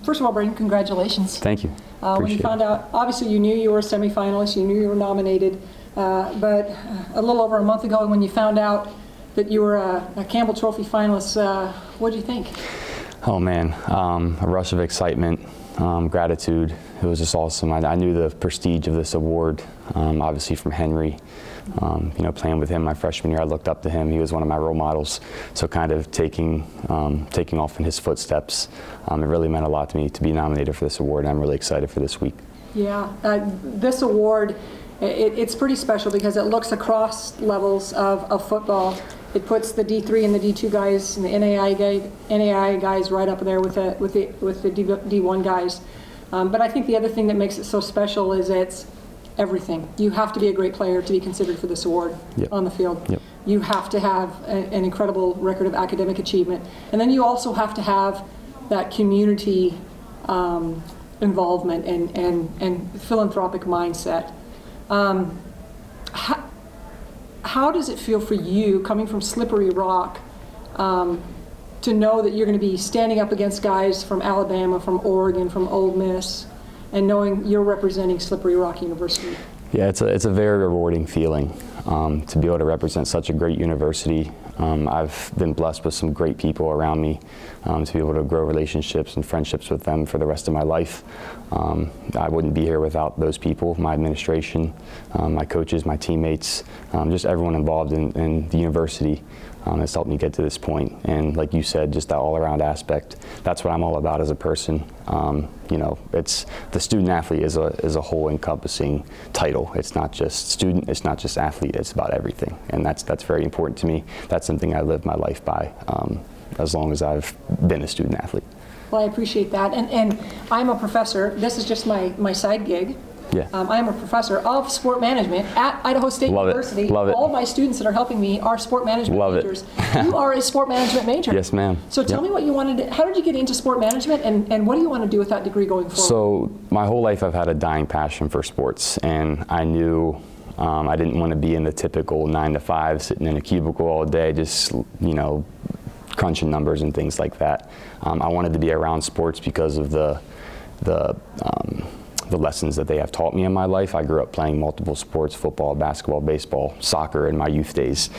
First of all, Brayden, congratulations. Thank you. When you found out, obviously you knew you were a semifinalist, you knew you were nominated, but a little over a month ago when you found out that you were a Campbell Trophy finalist, what did you think? Oh man, a rush of excitement, gratitude. It was just awesome. I knew the prestige of this award, obviously from Henry. Playing with him my freshman year, I looked up to him. He was one of my role models. So kind of taking off in his footsteps, it really meant a lot to me to be nominated for this award. And I'm really excited for this week. Yeah, this award, it's pretty special because it looks across levels of football. It puts the D3 and the D2 guys and the NAI guys right up there with the D1 guys. But I think the other thing that makes it so special is it's everything. You have to be a great player to be considered for this award on the field. Yep. You have to have an incredible record of academic achievement. And then you also have to have that community involvement and philanthropic mindset. How does it feel for you, coming from Slippery Rock, to know that you're going to be standing up against guys from Alabama, from Oregon, from Ole Miss, and knowing you're representing Slippery Rock University? Yeah, it's a very rewarding feeling to be able to represent such a great university. I've been blessed with some great people around me to be able to grow relationships and friendships with them for the rest of my life. I wouldn't be here without those people, my administration, my coaches, my teammates, just everyone involved in the university. Has helped me get to this point. And like you said, just that all-around aspect, that's what I'm all about as a person. It's the student athlete is a whole encompassing title. It's not just student, it's not just athlete, it's about everything. And that's very important to me. That's something I live my life by as long as I've been a student athlete. Well, I appreciate that. And I'm a professor. This is just my side gig. Yeah. I am a professor of sport management at Idaho State University. Love it. All of my students that are helping me are sport management majors. You are a sport management major. Yes, ma'am. So tell me what you wanted to, how did you get into sport management and what do you want to do with that degree going forward? So my whole life I've had a dying passion for sports, and I knew I didn't want to be in the typical 9 to 5 sitting in a cubicle all day just crunching numbers and things like that. I wanted to be around sports because of the lessons that they have taught me in my life. I grew up playing multiple sports, football, basketball, baseball, soccer in my youth days.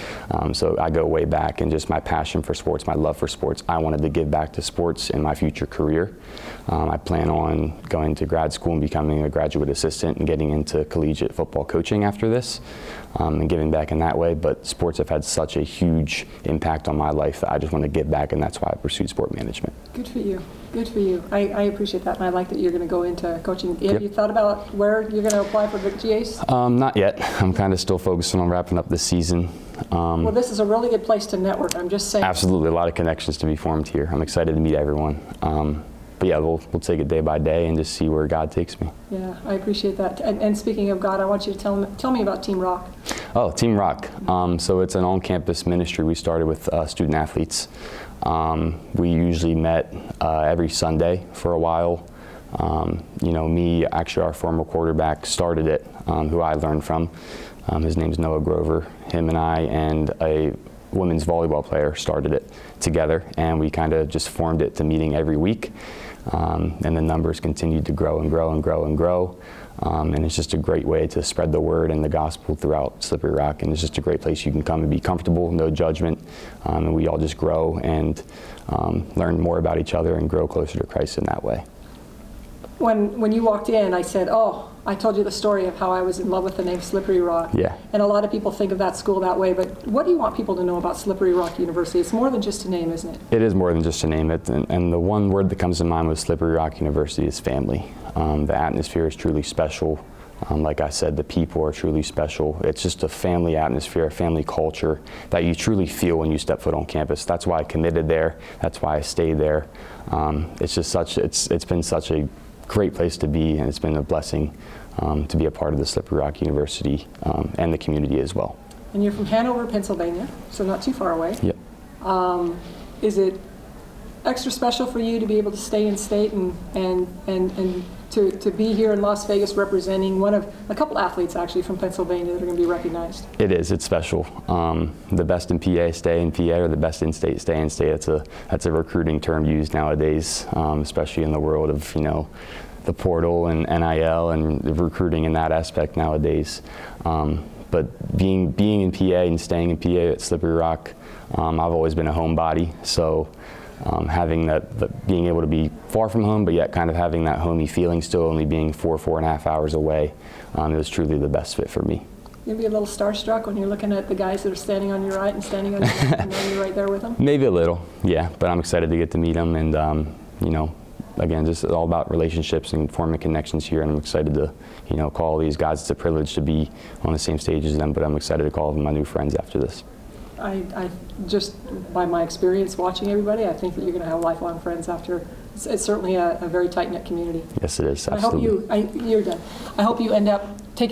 So I go way back, and just my passion for sports, my love for sports, I wanted to give back to sports in my future career. I plan on going to grad school and becoming a graduate assistant and getting into collegiate football coaching after this, and giving back in that way. But sports have had such a huge impact on my life that I just want to give back, and that's why I pursued sport management. Good for you. Good for you. I appreciate that, and I like that you're going to go into coaching. Have you thought about where you're going to apply for the GAs? Not yet. I'm kind of still focusing on wrapping up this season. Well, this is a really good place to network. I'm just saying. Absolutely. A lot of connections to be formed here. I'm excited to meet everyone. But yeah, we'll take it day by day and just see where God takes me. Yeah, I appreciate that. And speaking of God, I want you to tell me about Team Rock. Oh, Team Rock. So it's an on-campus ministry we started with student athletes. We usually met every Sunday for a while. Me, actually our former quarterback started it, who I learned from. His name's Noah Grover. Him and I and a women's volleyball player started it together, and we kind of just formed it to meeting every week. And the numbers continued to grow and grow and grow and grow. And it's just a great way to spread the word and the gospel throughout Slippery Rock. And it's just a great place you can come and be comfortable, no judgment. And we all just grow and learn more about each other and grow closer to Christ in that way. When you walked in, I said, oh, I told you the story of how I was in love with the name Slippery Rock. Yeah. And a lot of people think of that school that way, but what do you want people to know about Slippery Rock University? It's more than just a name, isn't it? It is more than just a name. And the one word that comes to mind with Slippery Rock University is family. The atmosphere is truly special. Like I said, the people are truly special. It's just a family atmosphere, a family culture that you truly feel when you step foot on campus. That's why I committed there. That's why I stayed there. It's just it's been such a great place to be, and it's been a blessing to be a part of the Slippery Rock University and the community as well. And you're from Hanover, Pennsylvania, so not too far away. Yep. Is it extra special for you to be able to stay in state and to to be here in Las Vegas representing one of a couple athletes actually from Pennsylvania that are going to be recognized. It is. It's special. The best in PA stay in PA, or the best in state stay in state. That's a recruiting term used nowadays, especially in the world of the portal and NIL and the recruiting in that aspect nowadays. But being in PA and staying in PA at Slippery Rock, I've always been a homebody. So having being able to be far from home, but yet kind of having that homey feeling, still only being 4.5 hours away, it was truly the best fit for me. Maybe a little starstruck when you're looking at the guys that are standing on your right and standing on your left, and then you're right there with them? Maybe a little, yeah. But I'm excited to get to meet them, and again, just all about relationships and forming connections here. And I'm excited to, call these guys. It's a privilege to be on the same stage as them, but I'm excited to call them my new friends after this. I just, by my experience watching everybody, I think that you're going to have lifelong friends after. It's certainly a very tight-knit community. Yes, it is. Absolutely. You're done. I hope you end up